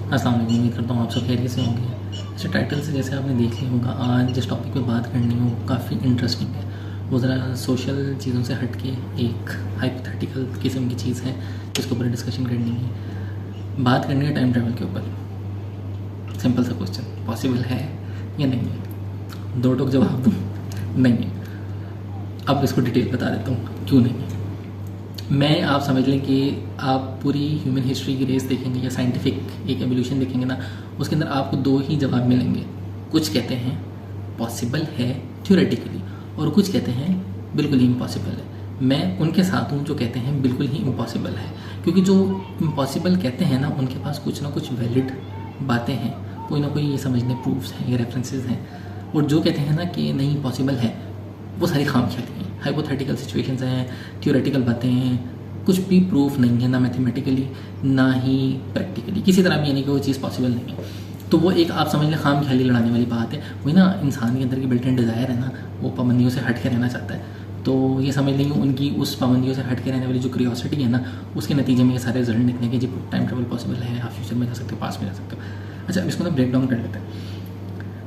अस्सलाम वालेकुम। उम्मीद करता हूँ आप सब खैरियत से होंगे। अच्छा, टाइटल से जैसे आपने देख लिया होगा, आज जिस टॉपिक पे बात करनी हो काफ़ी इंटरेस्टिंग है। वो ज़रा सोशल चीज़ों से हट के एक हाइपोथेटिकल किस्म की चीज़ है जिसके ऊपर डिस्कशन करनी है। बात करनी है टाइम ट्रैवल के ऊपर। सिंपल सा क्वेश्चन, पॉसिबल है या नहीं है? दो टोक जवाब दूँ, नहीं है। अब इसको डिटेल बता देता हूँ क्यों नहीं है। मैं आप समझ लें कि आप पूरी ह्यूमन हिस्ट्री की रेस देखेंगे या साइंटिफिक एक एवोल्यूशन देखेंगे ना, उसके अंदर आपको दो ही जवाब मिलेंगे। कुछ कहते हैं पॉसिबल है थ्योरेटिकली, और कुछ कहते हैं बिल्कुल ही इम्पॉसिबल है। मैं उनके साथ हूँ जो कहते हैं बिल्कुल ही इम्पॉसिबल है, क्योंकि जो इम्पॉसिबल कहते हैं ना, उनके पास कुछ ना कुछ वैलिड बातें हैं, कोई ना कोई ये समझ लें प्रूफ्स हैं या रेफरेंसेस हैं। और जो कहते हैं ना कि नहीं पॉसिबल है, वो सारी खामख्याली हैं, हाइपोथेटिकल सिचुएशंस हैं, थ्योरेटिकल बातें हैं, कुछ भी प्रूफ नहीं है, ना मैथमेटिकली ना ही प्रैक्टिकली, किसी तरह भी यानी कि वो चीज़ पॉसिबल नहीं है। तो वो एक आप समझ लें खामख्याली लड़ाने वाली बात है। वही ना, इंसान के अंदर की बिल्ट इन डिज़ायर है ना, वो पाबंदियों से हट के रहना चाहता है। तो ये समझ लेंगे उनकी उस पाबंदियों से हट के रहने वाली जो क्यूरियोसिटी है ना, उसके नतीजे में ये सारे रिजल्ट निकले कि जी टाइम ट्रेवल पॉसिबल है, आप फ्यूचर में जा सकते हो, पास में जा सकते हो। अच्छा, अब इसको ना ब्रेक डाउन कर लेते हैं।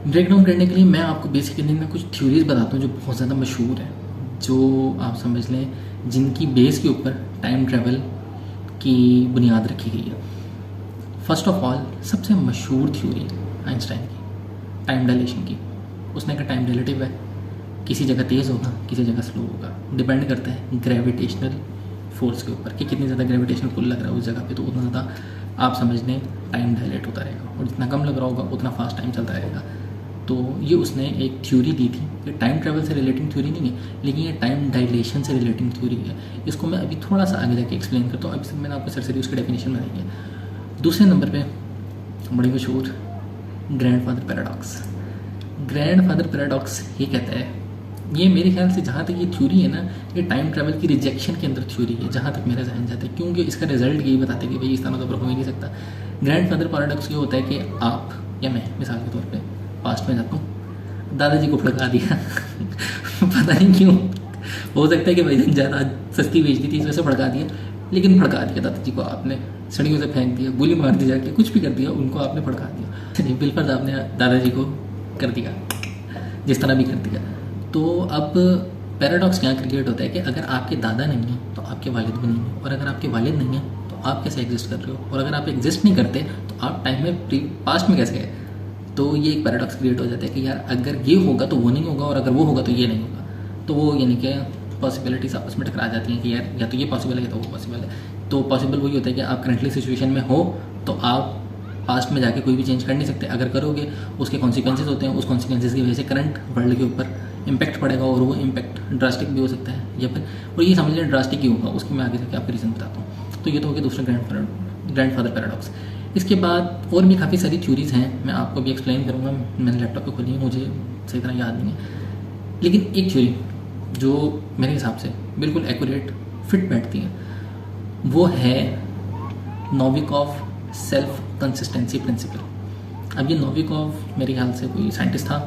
ब्रेक डाउन करने के लिए मैं आपको बेसिकली ना कुछ थ्योरीज बताता हूँ जो बहुत ज़्यादा मशहूर है, जो आप समझ लें जिनकी बेस के ऊपर टाइम ट्रैवल की बुनियाद रखी गई है। फर्स्ट ऑफ ऑल, सबसे मशहूर थ्योरी आइंस्टाइन की, टाइम डायलेशन की। उसने कहा टाइम रिलेटिव है, किसी जगह तेज़ होगा, किसी जगह स्लो होगा, डिपेंड करता है ग्रेविटेशनल फोर्स के ऊपर कि कितनी ज़्यादा ग्रेविटेशनल पुल लग रहा है उस जगह पे, तो उतना ज़्यादा आप समझ लें टाइम डायलेट होता रहेगा, और जितना कम लग रहा होगा उतना फास्ट टाइम चलता रहेगा। तो ये उसने एक थ्योरी दी थी। ये टाइम ट्रैवल से रिलेटिंग थ्योरी नहीं है, लेकिन ये टाइम डायलेशन से रिलेटिंग थ्योरी है। इसको मैं अभी थोड़ा सा आगे जाके एक्सप्लेन करता हूँ, अभी से मैंने आपको सरसरी उसकी डेफिनेशन बनाई है। दूसरे नंबर पे बड़ी मशहूर ग्रैंडफादर पैराडॉक्स। ग्रैंडफादर पैराडॉक्स ये कहता है, ये मेरे ख्याल से जहाँ तक ये थ्योरी है ना, ये टाइम ट्रैवल की रिजेक्शन के अंदर थ्योरी है, जहाँ तक मेरा जहन जाता है, क्योंकि इसका रिजल्ट यही बताते हैं कि भाई इस तरह तो हो ही नहीं सकता। ग्रैंडफादर पैराडॉक्स ये होता है कि आप या मैं मिसाल के तौर पे पास्ट में जाता हूँ, दादाजी को भड़का दिया पता नहीं क्यों, हो सकता है कि भाई ज़्यादा सस्ती बेच दी थी इस वजह से भड़का दिया, लेकिन भड़का दिया दादाजी को आपने, सड़ियों से फेंक दिया, गोली मार दी जाके, कुछ भी कर दिया, उनको आपने भड़का दिया। बिल्कुल आपने दादाजी को कर दिया, जिस तरह भी कर दिया। तो अब पैराडॉक्स क्या क्रिएट होता है कि अगर आपके दादा नहीं हैं तो आपके वालिद भी नहीं हैं, और अगर आपके वालिद नहीं हैं तो आप कैसे एग्जिस्ट कर रहे हो, और अगर आप एग्जिस्ट नहीं करते तो आप टाइम में पास्ट में कैसे गए। तो ये एक पैराडॉक्स क्रिएट हो जाता है कि यार अगर ये होगा तो वो नहीं होगा, और अगर वो होगा तो ये नहीं होगा। तो वो यानी कि पॉसिबिलिटीज आपस में टकरा जाती हैं कि यार या तो ये पॉसिबल है या तो वो पॉसिबल है। तो पॉसिबल वही होता है कि आप करंटली सिचुएशन में हो तो आप पास्ट में जाके कोई भी चेंज कर नहीं सकते। अगर करोगे उसके कॉन्सिक्वेंसेज होते हैं, उस कॉन्सिक्वेंसेज की वजह से करंट वर्ल्ड के ऊपर इम्पैक्ट पड़ेगा, और वो इम्पैक्ट ड्रास्टिक भी हो सकता है, या फिर और ये समझ लें ड्रास्टिक ही होगा, उसके मैं आगे जाके आपको रीज़न बताता हूँ। तो ये तो हो गया दूसरा ग्रैंडफादर पैराडॉक्स। इसके बाद और भी काफ़ी सारी थ्योरीज हैं, मैं आपको भी एक्सप्लेन करूँगा। मैंने लैपटॉप पे खोली है, मुझे सही तरह याद नहीं है, लेकिन एक थ्योरी जो मेरे हिसाब से बिल्कुल एक्यूरेट फिट बैठती है, वो है नोविकोव सेल्फ कंसिस्टेंसी प्रिंसिपल। अब ये नोविकोव मेरे ख्याल से कोई साइंटिस्ट था,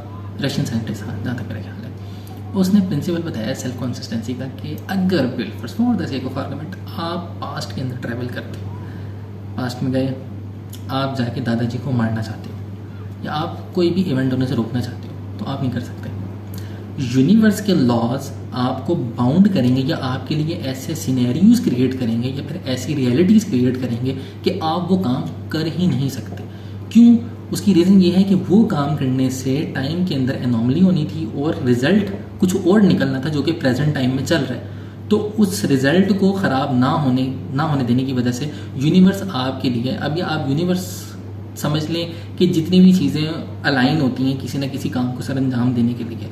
रशियन साइंटिस्ट था जहाँ तक मेरा ख्याल है। उसने प्रिंसिपल बताया सेल्फ कंसिस्टेंसी का कि अगर बिल्कुल for the sake of argument आप पास्ट के अंदर ट्रैवल करते हो, पास्ट में गए, आप जाके दादाजी को मारना चाहते हो या आप कोई भी इवेंट होने से रोकना चाहते हो, तो आप नहीं कर सकते। यूनिवर्स के लॉज आपको बाउंड करेंगे या आपके लिए ऐसे सिनेरियोज क्रिएट करेंगे या फिर ऐसी रियलिटीज़ क्रिएट करेंगे कि आप वो काम कर ही नहीं सकते। क्यों? उसकी रीज़न ये है कि वो काम करने से टाइम के अंदर एनॉमली होनी थी और रिजल्ट कुछ और निकलना था जो कि प्रेजेंट टाइम में चल रहा है। तो उस रिजल्ट को ख़राब ना होने देने की वजह से यूनिवर्स आपके लिए, अब ये आप यूनिवर्स समझ लें कि जितनी भी चीज़ें अलाइन होती हैं किसी न किसी काम को सर अंजाम देने के लिए,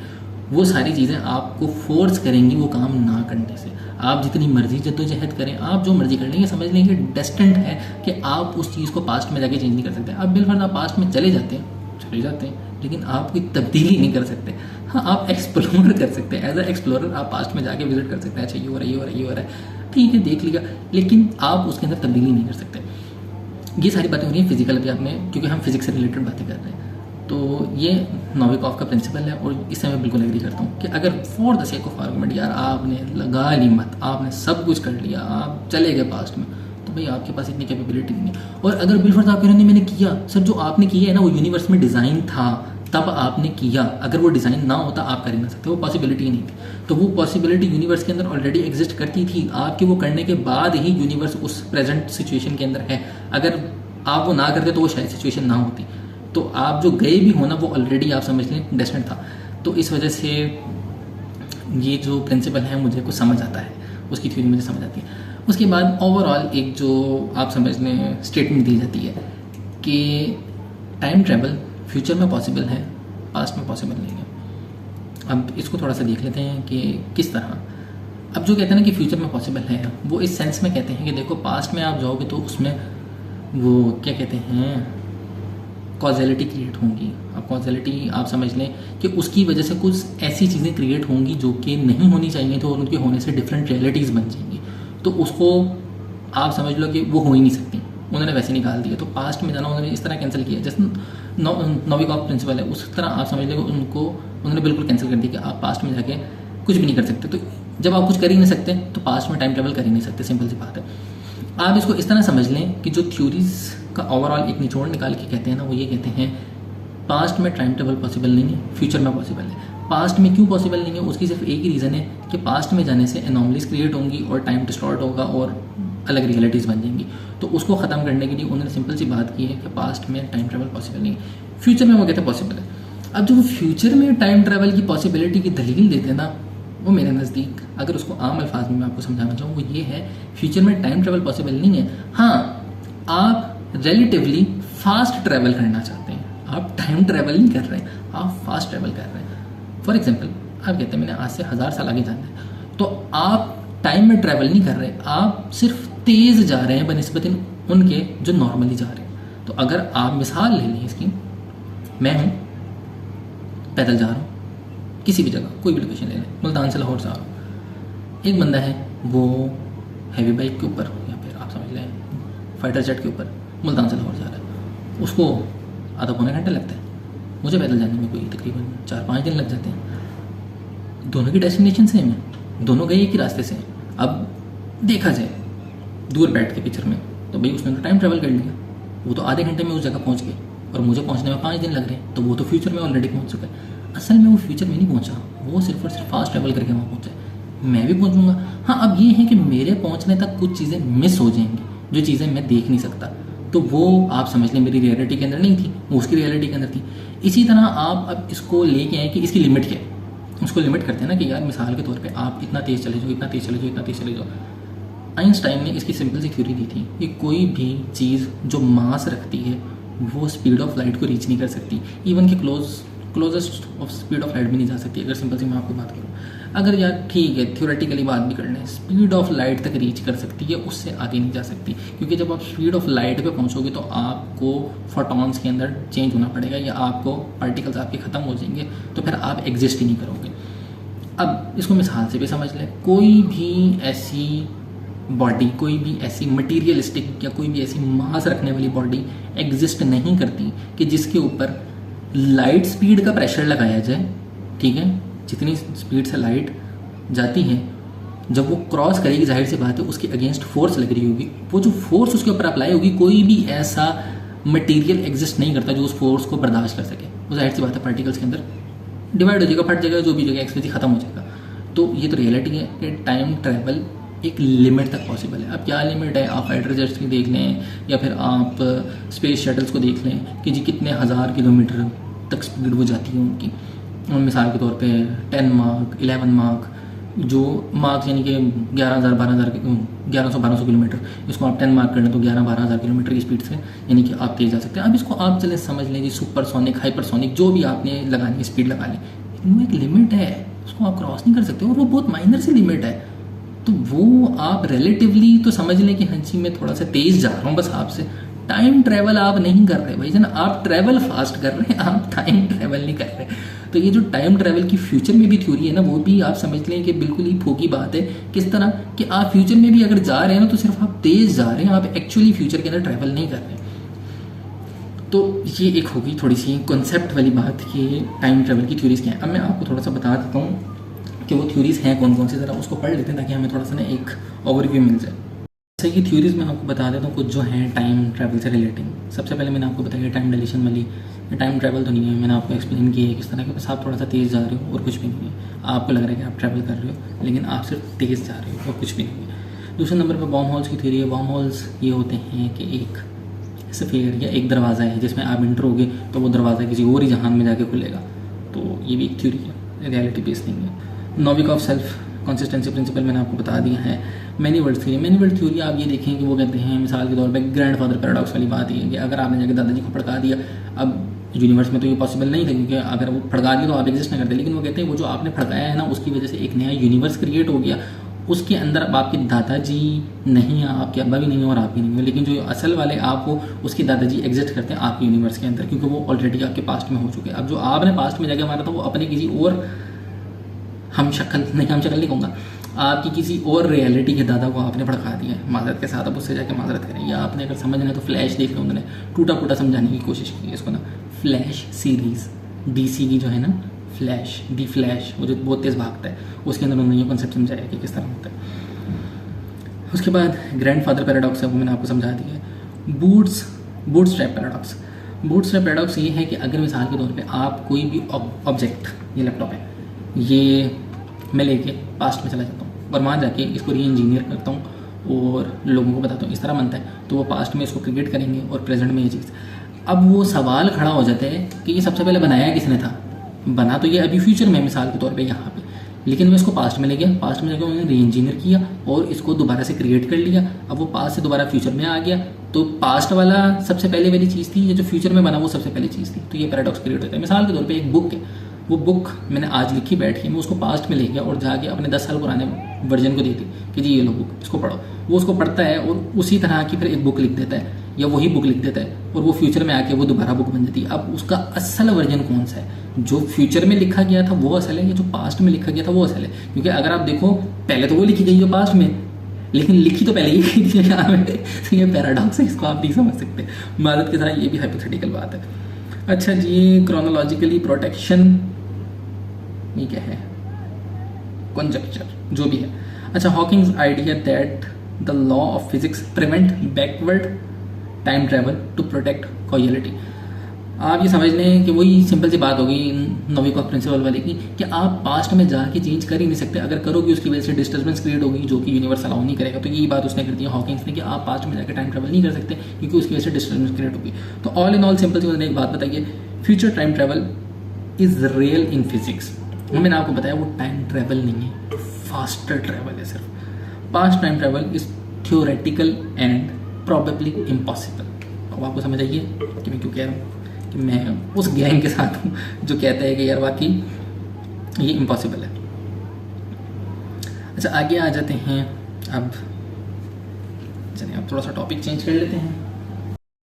वो सारी चीज़ें आपको फोर्स करेंगी वो काम ना करने से। आप जितनी मर्जी जद्दोजहद करें, आप जो मर्जी कर लें, ये समझ लें कि डेस्टिन्ड है कि आप उस चीज़ को पास्ट में जाके चेंज नहीं कर सकते। आप बिल्कुल आप पास्ट में चले जाते हैं, लेकिन आप कोई तब्दीली नहीं कर सकते। हाँ, आप एक्सप्लोर कर सकते हैं, एज अ एक्सप्लोरर आप पास्ट में जाके विजिट कर सकते हैं। अच्छा, ये हो रहा है, ठीक है, देख लिया, लेकिन आप उसके अंदर तब्दीली नहीं कर सकते। ये सारी बातें हो रही हैं फिजिकल अभी आपने, क्योंकि हम फिजिक्स से रिलेटेड बातें कर रहे हैं। तो ये नोविकोव का प्रिंसिपल है, और इससे मैं बिल्कुल एग्री करता हूँ कि अगर for the sake of argument यार आपने लगा ली मत, आपने सब कुछ कर लिया, आप चले गए पास्ट में, तो भाई आपके पास इतनी कैपेबिलिटी नहीं है। और अगर बिलफर्ज आप कह रहे हैं मैंने किया, सर जो आपने किया है ना वो यूनिवर्स में डिज़ाइन था तब आपने किया, अगर वो डिज़ाइन ना होता आप कर ही ना सकते, वो पॉसिबिलिटी ही नहीं थी। तो वो पॉसिबिलिटी यूनिवर्स के अंदर ऑलरेडी एग्जिस्ट करती थी, आपके वो करने के बाद ही यूनिवर्स उस प्रेजेंट सिचुएशन के अंदर है। अगर आप वो ना करते तो वो शायद सिचुएशन ना होती। तो आप जो गए भी होना वो ऑलरेडी आप समझ लें डेस्टिनेड था। तो इस वजह से ये जो प्रिंसिपल है मुझे कुछ समझ आता है, उसकी थ्योरी मुझे समझ आती है। उसके बाद ओवरऑल एक जो आप समझ लें स्टेटमेंट दी जाती है कि टाइम ट्रैवल फ्यूचर में पॉसिबल है, पास्ट में पॉसिबल नहीं है। अब इसको थोड़ा सा देख लेते हैं कि किस तरह। अब जो कहते हैं ना कि फ्यूचर में पॉसिबल है, वो इस सेंस में कहते हैं कि देखो पास्ट में आप जाओगे तो उसमें वो क्या कहते हैं कॉजेलिटी क्रिएट होंगी। अब कॉजेलिटी आप समझ लें कि उसकी वजह से कुछ ऐसी चीज़ें क्रिएट होंगी जो कि नहीं होनी चाहिए तो, और उनके होने से डिफरेंट रियलिटीज़ बन जाएंगी। तो उसको आप समझ लो कि वो हो ही नहीं सकती, उन्होंने वैसे निकाल दिया। तो पास्ट में जाना उन्होंने इस तरह कैंसिल किया, जैसे नोविकॉफ प्रिंसिपल है उस तरह आप समझ लो उनको उन्होंने बिल्कुल कैंसिल कर दिया कि आप पास्ट में जाके कुछ भी नहीं कर सकते। तो जब आप कुछ कर ही नहीं सकते तो पास्ट में टाइम ट्रेवल कर ही नहीं सकते, सिंपल सी बात है। आप इसको इस तरह समझ लें कि जो थ्योरीज का ओवरऑल एक निचोड़ निकाल के कहते हैं ना, वो ये कहते हैं पास्ट में टाइम ट्रेवल पॉसिबल नहीं है, फ्यूचर में पॉसिबल है। पास्ट में क्यों पॉसिबल नहीं है, उसकी सिर्फ एक ही रीज़न है कि पास्ट में जाने से एनॉमलीज क्रिएट होंगी और टाइम डिस्टॉर्ट होगा और अलग रियलिटीज़ बन जाएंगी। तो उसको ख़त्म करने के लिए उन्होंने सिंपल सी बात की है कि पास्ट में टाइम ट्रेवल पॉसिबल नहीं है, फ्यूचर में वो कहते हैं पॉसिबल है। अब जो फ्यूचर में टाइम ट्रेवल की पॉसिबिलिटी की दलील देते हैं ना, वो मेरे नज़दीक अगर उसको आम अल्फाज में मैं आपको समझाना चाहूँ वो ये है, फ्यूचर में टाइम ट्रेवल पॉसिबल नहीं है। हाँ, आप रिलेटिवली फास्ट ट्रैवल करना चाहते हैं, आप टाइम ट्रैवल नहीं कर रहे हैं, आप फास्ट ट्रैवल कर रहे हैं। फॉर एग्जाम्पल आप कहते हैं मैंने आज से 1000 साल आगे जाना है, तो आप टाइम में ट्रैवल नहीं कर रहे, आप सिर्फ तेज़ जा रहे हैं बनिस्बत उनके जो नॉर्मली जा रहे हैं। तो अगर आप मिसाल ले लें इसकी, मैं हूँ पैदल जा रहा हूँ किसी भी जगह, कोई भी लोकेशन ले लें, मुल्तान से लाहौर जा रहा हूँ, एक बंदा है वो हैवी बाइक के ऊपर या फिर आप समझ लें फाइटर जेट के ऊपर मुल्तान से लाहौर जा रहा है, उसको आधा पौना घंटा लगता है, मुझे पैदल जाने में कोई तकरीबन 4-5 दिन लग जाते हैं। दोनों की डेस्टिनेशन सेम है, दोनों गए एक ही रास्ते से हैं। अब देखा जाए दूर बैठ के पिक्चर में तो भाई उसने तो टाइम ट्रैवल कर लिया, वो तो आधे घंटे में उस जगह पहुंच गए और मुझे पहुंचने में 5 दिन लग रहे हैं, तो वो तो फ्यूचर में ऑलरेडी पहुंच चुका है। असल में वो फ्यूचर में नहीं पहुंचा, वो सिर्फ और सिर्फ फास्ट ट्रैवल करके वहाँ पहुंचा है। मैं भी पहुंचूंगा। हाँ, अब ये है कि मेरे पहुंचने तक कुछ चीज़ें मिस हो जाएंगी जो चीज़ें मैं देख नहीं सकता, तो वो आप समझ लें मेरी रियलिटी के अंदर नहीं थी, वो उसकी रियलिटी के अंदर थी। इसी तरह आप अब इसको लेके आए कि इसकी लिमिट क्या है, उसको लिमिट करते हैं ना कि यार मिसाल के तौर पे आप इतना तेज़ चले जाओ, इतना तेज़ चले जाओ, इतना तेज़ चले जाओ। आइंस्टाइन ने इसकी सिंपल सी थ्योरी दी थी कि कोई भी चीज़ जो मास रखती है वो स्पीड ऑफ लाइट को रीच नहीं कर सकती, इवन कि closest of speed of light भी नहीं जा सकती। अगर सिंपल सी मैं आपको बात करूँ, अगर यार ठीक है थ्योरेटिकली बात भी कर लें, स्पीड ऑफ लाइट तक रीच कर सकती है, उससे आगे नहीं जा सकती, क्योंकि जब आप स्पीड ऑफ लाइट पे पहुंचोगे तो आपको फोटॉन्स के अंदर चेंज होना पड़ेगा या आपको पार्टिकल्स आपके ख़त्म हो जाएंगे, तो फिर आप एग्जिस्ट ही नहीं करोगे। अब इसको मिसाल से भी समझ लें, कोई भी ऐसी बॉडी, कोई भी ऐसी मटीरियलिस्टिक या कोई भी ऐसी मास रखने वाली बॉडी एग्जिस्ट नहीं करती कि जिसके ऊपर लाइट स्पीड का प्रेशर लगाया जाए। ठीक है, जितनी स्पीड से लाइट जाती है जब वो क्रॉस करेगी, जाहिर सी बात है उसके अगेंस्ट फोर्स लग रही होगी, वो जो फोर्स उसके ऊपर अप्लाई होगी, कोई भी ऐसा मटेरियल एग्जिस्ट नहीं करता जो उस फोर्स को बर्दाश्त कर सके। वो जाहिर सी बात है पार्टिकल्स के अंदर डिवाइड हो जाएगा, फट जाएगा, जो भी जगह एक्सप्रेसी खत्म हो जाएगा। तो ये तो रियलिटी है कि टाइम ट्रैवल एक लिमिट तक पॉसिबल है। अब क्या लिमिट है, आप फाइटर जेट्स की देख लें या फिर आप स्पेस शटल्स को देख लें कि जी कितने हज़ार किलोमीटर तक स्पीड वो जाती है उनकी। मिसाल के तौर पे 10 मार्क 11 मार्क, जो मार्क्स यानी कि 1100-1200 किलोमीटर, इसको आप 10 मार्क कर लें तो 11-12 हज़ार किलोमीटर की स्पीड से यानी कि आप तेज़ जा सकते हैं। अब इसको आप चलें समझ लें जी सुपरसोनिक, हाइपरसोनिक, जो भी आपने लगानी है स्पीड लगा लें, इनमें एक लिमिट है, उसको आप क्रॉस नहीं कर सकते और वो बहुत माइनर सी लिमिट है। तो वो आप रिलेटिवली तो समझ लें कि हाँ जी मैं थोड़ा सा तेज़ जा रहा हूँ बस आपसे। टाइम ट्रैवल आप नहीं कर रहे भाई जान, आप ट्रैवल फास्ट कर रहे हैं, आप टाइम ट्रैवल नहीं कर रहे। तो ये जो टाइम ट्रैवल की फ्यूचर में भी थ्योरी है ना, वो भी आप समझ लें कि बिल्कुल ही फोकी बात है। किस तरह कि आप फ्यूचर में भी अगर जा रहे हैं ना तो सिर्फ आप तेज़ जा रहे हैं, आप एक्चुअली फ्यूचर के अंदर ट्रैवल नहीं कर रहे। तो ये एक होगी थोड़ी सी कॉन्सेप्ट वाली बात कि टाइम ट्रैवल की थ्योरीज क्या है। अब मैं आपको थोड़ा सा बता देता हूँ कि वो थ्योरीज हैं कौन कौन सी, ज़रा उसको पढ़ लेते हैं ताकि हमें थोड़ा सा ना एक ओवरव्यू मिल जाए। जैसे कि थ्योरीज में आपको बता देता हूँ कुछ जो हैं टाइम ट्रैवल से रिलेटिंग। सबसे पहले मैंने आपको बताया टाइम डायलेशन वाली। टाइम ट्रैवल तो नहीं है, मैंने आपको एक्सप्लेन किया है किस तरह के, बस आप थोड़ा सा तेज़ जा रहे हो और कुछ भी नहीं है। आपको लग रहा है कि आप ट्रैवल कर रहे हो लेकिन आप सिर्फ तेज़ जा रहे हो और कुछ भी नहीं है। दूसरे नंबर पर वॉर्म होल्स की थ्योरी है। वॉर्म होल्स ये होते हैं कि एक स्फीयर या एक दरवाज़ा है जिसमें आप इंटर होगे तो वो दरवाज़ा किसी और ही जहान में जाके खुलेगा। तो ये भी एक थ्योरी है, रियलिटी बेस नहीं है। नोविकोव सेल्फ कंसिस्टेंसी प्रिंसिपल मैंने आपको बता दिया है। Many world theory, many world theory आप ये देखें कि वो कहते हैं मिसाल के तौर पे ग्रैंडफादर पैराडॉक्स वाली बात ये है कि अगर आपने जाके दादाजी को फड़का दिया, अब यूनिवर्स में तो ये पॉसिबल नहीं था क्योंकि अगर वो फड़का दिया तो आप एग्जिस्ट नहीं करते, लेकिन वो कहते हैं वो जो आपने फड़काया है ना उसकी वजह से एक नया यूनिवर्स क्रिएट हो गया। उसके अंदर अब आपके दादाजी नहीं है, आपके अब्बा भी नहीं है और आप भी नहीं हो, लेकिन जो असल वाले आप हो उसके दादाजी एग्जिस्ट करते हैं आपके यूनिवर्स के अंदर क्योंकि वो ऑलरेडी आपके पास्ट में हो चुके हैं। अब जो आपने पास्ट में जाके मारा था वो अपने किसी और हम शक्ल नहीं कहूँगा, आपकी किसी और रियलिटी के दादा को आपने भड़का दिया है माजरत के साथ। अब उससे जाके माजरत करें, या आपने अगर समझना है तो फ्लैश देख लो, उन्होंने टूटा फूटा समझाने की कोशिश की है इसको ना। फ्लैश सीरीज डीसी की जो है ना, फ्लैश दी फ्लैश, वो जो बहुत तेज़ भागता है, उसके अंदर उन्होंने ये कॉन्सेप्ट समझाया कि किस तरह होता है। उसके बाद ग्रैंडफादर पैराडॉक्स है, वो मैंने आपको समझा दिया है। बूटस्ट्रैप पैराडॉक्स, बूटस्ट्रैप पैराडॉक्स ये है कि अगर मिसाल के तौर पे आप कोई भी ऑब्जेक्ट, ये लैपटॉप है, ये मैं लेके पास्ट में चला जाता हूँ और वहाँ जाके इसको री इंजीनियर करता हूँ और लोगों को बताता हूँ इस तरह बनता है, तो वो पास्ट में इसको क्रिएट करेंगे और प्रेजेंट में ये चीज़। अब वो सवाल खड़ा हो जाता है कि ये सबसे पहले बनाया किसने था? बना तो ये अभी फ्यूचर में मिसाल के तौर पे यहाँ पे, लेकिन मैं इसको पास्ट में ले गया, पास्ट में जाकर उन्होंने री इंजीनियर किया और इसको दोबारा से क्रिएट कर लिया। अब वो पास्ट से दोबारा फ्यूचर में आ गया, तो पास्ट वाला सबसे पहले वाली चीज़ थी, ये जो फ्यूचर में बना वो सबसे पहले चीज़ थी। तो ये पैराडॉक्स क्रिएट होता है। मिसाल के तौर पर एक बुक है, वो बुक मैंने आज लिखी बैठ के, मैं उसको पास्ट में ले गया और जाके अपने 10 साल पुराने वर्जन को दी थी कि जी ये लो बुक, इसको पढ़ो। वो उसको पढ़ता है और उसी तरह की फिर एक बुक लिख देता है या वही बुक लिख देता है और वो फ्यूचर में आके वो दोबारा बुक बन जाती है। अब उसका असल वर्जन कौन सा है? जो फ्यूचर में लिखा गया था वो असल है या जो पास्ट में लिखा गया था वो असल है? क्योंकि अगर आप देखो पहले तो वो लिखी गई है पास्ट में, लेकिन लिखी तो पहले ही गई थी यहाँ में। तो ये पैराडॉक्स है, इसको आप नहीं समझ सकते। मदद के साथ ये भी हाइपोथेटिकल बात है। अच्छा जी, क्रोनोलॉजिकली प्रोटेक्शन, ये क्या है? कंजक्चर, जो भी है। अच्छा, Hawking's idea that the law of physics prevent backward time travel to protect causality. आप ये समझ लें कि वही सिंपल सी बात होगी नोविकोव प्रिंसिपल वाले की कि आप पास्ट में जाके चेंज कर ही नहीं सकते। अगर करोगे उसकी वजह से डिस्टर्बेंस क्रिएट होगी जो कि यूनिवर्स अलाउ नहीं करेगा। तो यही बात उसने कर दी है हॉकिंग्स ने कि आप पास्ट में जाकर टाइम ट्रैवल नहीं कर सकते क्योंकि उसकी वजह से डिस्टर्बेंस क्रिएट होगी। तो ऑल इन ऑल सिंपल सी उन्होंने एक बात बताइए, future time travel is real in physics. मैंने आपको बताया वो टाइम ट्रैवल नहीं है, फास्टर ट्रैवल है सिर्फ। Past time travel is theoretical and probably impossible. अब आपको समझ आइए कि मैं क्यों कह रहा हूँ कि मैं उस गैंग के साथ हूँ जो कहता है कि यार वाकई ये इम्पॉसिबल है। अच्छा, आगे आ जाते हैं। अब चलिए अब थोड़ा सा टॉपिक चेंज कर लेते हैं।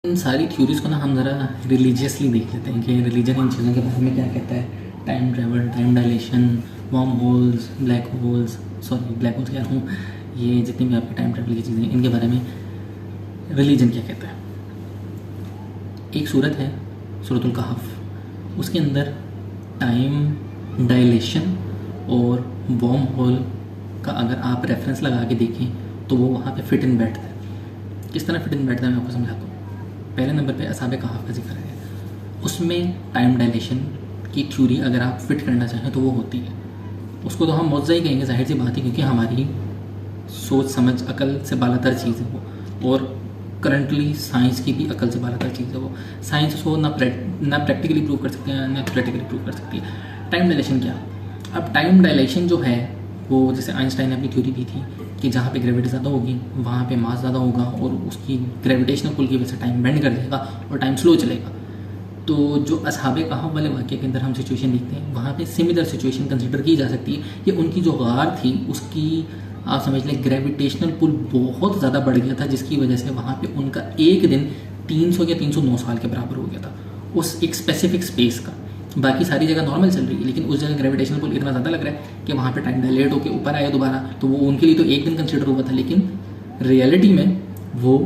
इन सारी थ्योरीज को ना हम ज़रा रिलीजियसली देख लेते हैं कि रिलीजन इन चीज़ों के बारे में क्या कहता है। Time travel, time dilation, wormholes, black holes कह रहा हूँ, ये जितनी भी आपकी टाइम ट्रैवल की चीज़ें इनके बारे में रिलीजन क्या कहता है। एक सूरत है सूरतुल कहफ, उसके अंदर टाइम डायलेशन और वॉर्म होल का अगर आप रेफरेंस लगा के देखें तो वो वहाँ पे फिट इन बैठता है। किस तरह फिट इन बैठता है मैं आपको समझाता हूँ। पहले नंबर पे असहाबे कहफ का जिक्र है, उसमें टाइम डायलेशन की थ्योरी अगर आप फिट करना चाहें तो वो होती है। उसको तो हम मौज़ा ही कहेंगे, जाहिर सी बात है, क्योंकि हमारी सोच समझ अकल से बालातर चीज़ है वो, और करंटली साइंस की भी अकल से बालातर चीज़ है वो। साइंस उसको ना प्रैक्टिकली प्रूव कर सकते हैं ना थ्योरेटिकली प्रूव कर सकती है। टाइम डायलेशन क्या? अब टाइम डायलेशन जो है वो जैसे आइंस्टाइन ने अपनी थ्योरी दी थी कि जहाँ पे ग्रेविटी ज़्यादा होगी वहाँ पे मास ज़्यादा होगा और उसकी ग्रेविटेशनल पुल की वजह से टाइम बेंड कर देगा और टाइम स्लो चलेगा। तो जो असहाबे कहफ वाले वाक़े के अंदर हम सिचुएशन देखते हैं वहाँ पे सिमिलर सिचुएशन कंसिडर की जा सकती है कि उनकी जो गार थी उसकी आप समझ लें ग्रेविटेशनल पुल बहुत ज़्यादा बढ़ गया था, जिसकी वजह से वहाँ पे उनका एक दिन 300 या 309 साल के बराबर हो गया था उस एक स्पेसिफिक स्पेस का। बाकी सारी जगह नॉर्मल चल रही है लेकिन उस जगह ग्रेविटेशनल पुल इतना ज़्यादा लग रहा है कि वहाँ पे टाइम डायलेट होकर ऊपर आया दोबारा, तो वो उनके लिए तो एक दिन कंसिडर हुआ था लेकिन रियलिटी में वो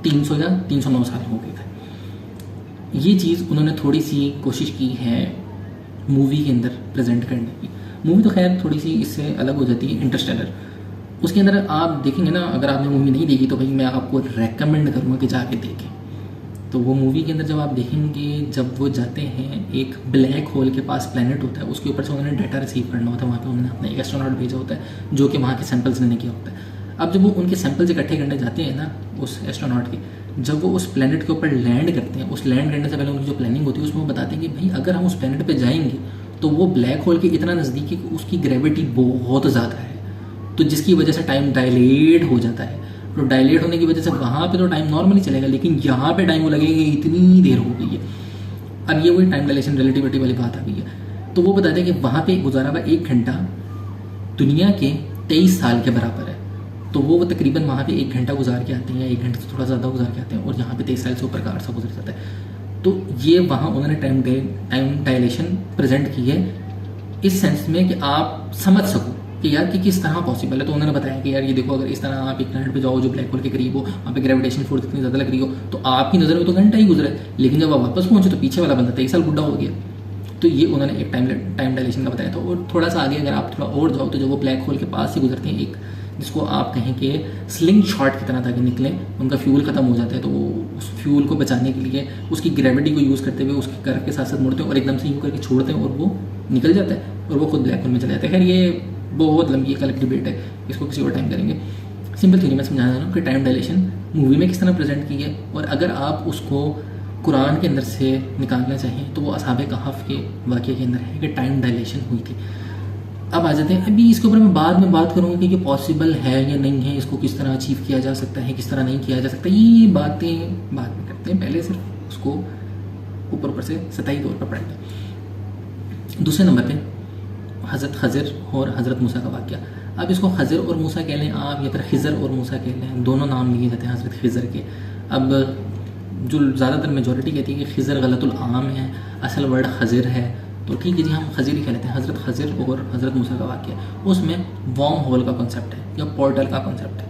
300 या 309 साल हो गए थे। ये चीज़ उन्होंने थोड़ी सी कोशिश की है मूवी के अंदर प्रेजेंट करने की। मूवी तो खैर थोड़ी सी इससे अलग हो जाती है। इंटरस्टेलर उसके अंदर आप देखेंगे ना, अगर आपने मूवी नहीं देखी तो भाई मैं आपको रेकमेंड करूँगा कि जाके देखें। तो वो मूवी के अंदर जब आप देखेंगे, जब वो जाते हैं एक ब्लैक होल के पास प्लेनेट होता है, उसके ऊपर से उन्होंने डाटा रिसीव करना होता है, वहाँ पे उन्होंने अपना एक एस्ट्रोनॉट भेजा होता है जो कि वहाँ के सैंपल्स लेने किया होता है। अब जब वो उनके सैंपल्स इकट्ठे करने जाते हैं ना उस एस्ट्रोनॉट के, जब वो उस प्लेनेट के ऊपर लैंड करते हैं, उस लैंड करने से पहले उनकी जो प्लानिंग होती है उसमें वो बताते हैं कि भाई अगर हम उस प्लेनेट पर जाएंगे तो वो ब्लैक होल के इतना नज़दीक है कि उसकी ग्रेविटी बहुत ज़्यादा है, तो जिसकी वजह से टाइम डायलेट हो जाता है। तो डायलेट होने की वजह से वहाँ पे तो टाइम नॉर्मली चलेगा, लेकिन यहाँ पे टाइम वो लगेगा इतनी देर हो गई है। अब ये वही टाइम डायलेशन रिलेटिविटी वाली बात आ गई है। तो वो बताते हैं कि वहाँ पे गुजारा हुआ 1 घंटा दुनिया के 23 साल के बराबर है। तो वो तकरीबन वहाँ पे 1 घंटा गुजार के आते हैं, या 1 घंटे से थोड़ा ज़्यादा गुजार के आते हैं, और यहाँ पे 23 साल से ऊपर का अर्सा गुजर जाता है। तो ये वहाँ उन्होंने टाइम डायलेशन प्रेजेंट की है इस सेंस में कि आप समझ सको कि यार कि किस तरह पॉसिबल है। तो उन्होंने बताया कि यार ये देखो, अगर इस तरह आप एक प्लैनेट पे जाओ जो ब्लैक होल के करीब हो, वहाँ पे ग्रेविटेशन फोर्स इतनी ज़्यादा लग रही हो, तो आपकी नज़र में तो घंटा ही गुजरा है, लेकिन जब आप वापस पहुँचे तो पीछे वाला बंदा 23 साल बुढ़ा हो गया। तो ये उन्होंने एक टाइम डायलेशन का बताया था। और थोड़ा सा आगे अगर आप थोड़ा और जाओ तो जब वो ब्लैक होल के पास से गुजरते हैं, एक जिसको आप कहें कि स्लिंग शॉट की तरह ताकि निकलें, उनका फ्यूल ख़त्म हो जाता है, तो वो उस फ्यूल को बचाने के लिए उसकी ग्रेविटी को यूज़ करते हुए उसके कर्व के साथ साथ मुड़ते हैं और एकदम से यूँ करके छोड़ते हैं और वो निकल जाता है और वो खुद ब्लैक होल में चले जाता है। खैर ये बहुत लंबी एक अलग डिबेट है, इसको किसी और टाइम करेंगे। सिंपल थ्योरी में समझा रहा हूँ कि टाइम डायलेशन मूवी में किस तरह प्रेजेंट की है, और अगर आप उसको कुरान के अंदर से निकालना चाहें तो वो असहाबे कहफ के वाक़े के अंदर है कि टाइम डायलेशन हुई थी। अब आ जाते हैं, अभी इसके ऊपर मैं बाद में बात करूँगा कि ये पॉसिबल है या नहीं है, इसको किस तरह अचीव किया जा सकता है, किस तरह नहीं किया जा सकता, ये बातें बाद में करते हैं। पहले सिर्फ उसको ऊपर से सतही तौर पर पढ़ते। दूसरे नंबर पे हज़रत खज़र और हज़रत मूसा का वाक़या। अब इसको खज़र और मूसा कह लें आप, या फिर खिज़र और मूसा कह लें, दोनों नाम लिए जाते हैं हज़रत खिज़र के। अब जो ज़्यादातर मेजॉरिटी कहती है कि खिज़र गलतुल आम है, असल वर्ड खज़र है, तो ठीक है जी, हम खज़र ही कह लेते हैं। हज़रत खज़र और हज़रत मूसा का वाक़या, उसमें वॉर्म होल का कॉन्सेप्ट है या पोर्टल का कॉन्सेप्ट है।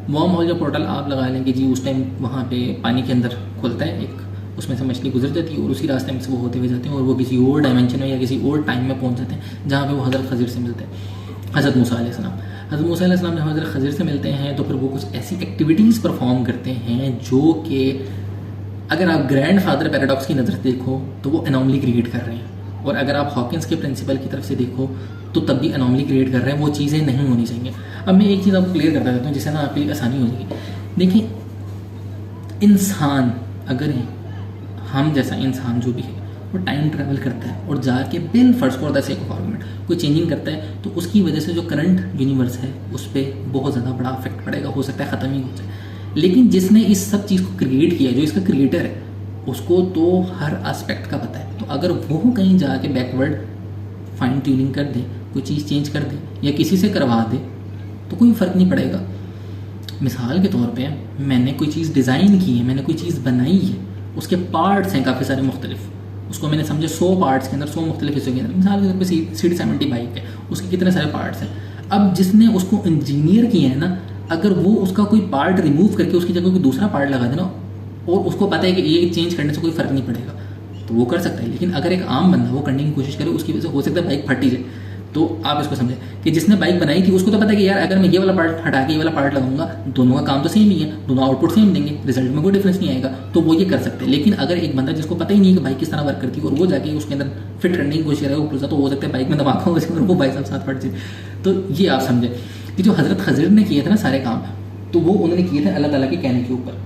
वॉर्म होल या पोर्टल आप लगा लेंगे जी, उस टाइम वहाँ पे पानी के अंदर खुलता है एक, उसमें से मछली गुजर जाती है और उसी रास्ते में से वो होते हुए जाते हैं और वो किसी और डायमेंशन में या किसी और टाइम में पहुँच जाते हैं जहाँ पे वो हज़रत खज़र से मिलते हैं। हज़रत मूसा अलैहिस्सलाम, हज़रत मूसा अलैहिस्सलाम जब हज़रत खज़र से मिलते हैं तो फिर वो कुछ ऐसी एक्टिविटीज़ परफॉर्म करते हैं जो कि अगर आप ग्रैंड फादर पैराडॉक्स की नज़र देखो तो वो एनॉमली क्रिएट कर रहे हैं, और अगर आप हॉकिंस के प्रिंसिपल की तरफ से देखो तो तब भी एनॉमली क्रिएट कर रहे हैं। वो चीज़ें नहीं होनी चाहिए। अब मैं एक चीज़ आपको क्लियर करता रहता हूँ जिससे ना आपकी आसानी हो जाएगी। देखिए, इंसान अगर हम जैसा इंसान जो भी है वो टाइम ट्रैवल करता है और जाके बिल फर्ज for the sake of argument कोई चेंजिंग करता है, तो उसकी वजह से जो करंट यूनिवर्स है उस पर बहुत ज़्यादा बड़ा इफेक्ट पड़ेगा, हो सकता है ख़त्म ही हो जाए। लेकिन जिसने इस सब चीज़ को क्रिएट किया, जो इसका क्रिएटर है, उसको तो हर एस्पेक्ट का पता है। तो अगर वो कहीं जाके बैकवर्ड फाइन ट्यूनिंग कर दे, कोई चीज़ चेंज कर दे या किसी से करवा दे तो कोई फ़र्क नहीं पड़ेगा। मिसाल के तौर पे मैंने कोई चीज़ डिज़ाइन की है, मैंने कोई चीज़ बनाई है, उसके पार्ट्स हैं काफ़ी सारे मुख्तलिफ, उसको मैंने समझे 100 पार्ट्स के अंदर 100 मुख्तलिफ हिस्सों के अंदर। मिसाल के तौर पर CD70 बाइक है, उसके कितने सारे पार्ट्स हैं। अब जिसने उसको इंजीनियर किया है ना, अगर वो उसका कोई पार्ट रिमूव करके उसकी जगह कोई दूसरा पार्ट लगा देना और उसको पता है कि ये चेंज करने से कोई फ़र्क नहीं पड़ेगा, तो वो कर सकता है। लेकिन अगर एक आम बंदा वो करने की कोशिश करे, उसकी वजह से हो सकता है बाइक फट ही जाए। तो आप इसको समझें कि जिसने बाइक बनाई थी उसको तो पता है कि यार अगर मैं ये वाला पार्ट हटा के ये वाला पार्ट लगाऊंगा, दोनों का काम तो सेम ही है, दोनों आउटपुट सेम देंगे, रिजल्ट में कोई डिफरेंस नहीं आएगा, तो वो ये कर सकते हैं। लेकिन अगर एक बंदा जिसको पता ही नहीं है कि बाइक किस तरह वर्क करती है और वो जाके उसके अंदर फिट करने की कोशिश करेगा ऊपर, तो हो सकता है बाइक में धमाका हो जाए और वो बाइक साथ फट जाए। तो ये आप समझें कि जो हज़रत खज़र ने किए थे ना सारे काम, तो वो उन्होंने किए थे अल्लाह ताला के कहने के ऊपर।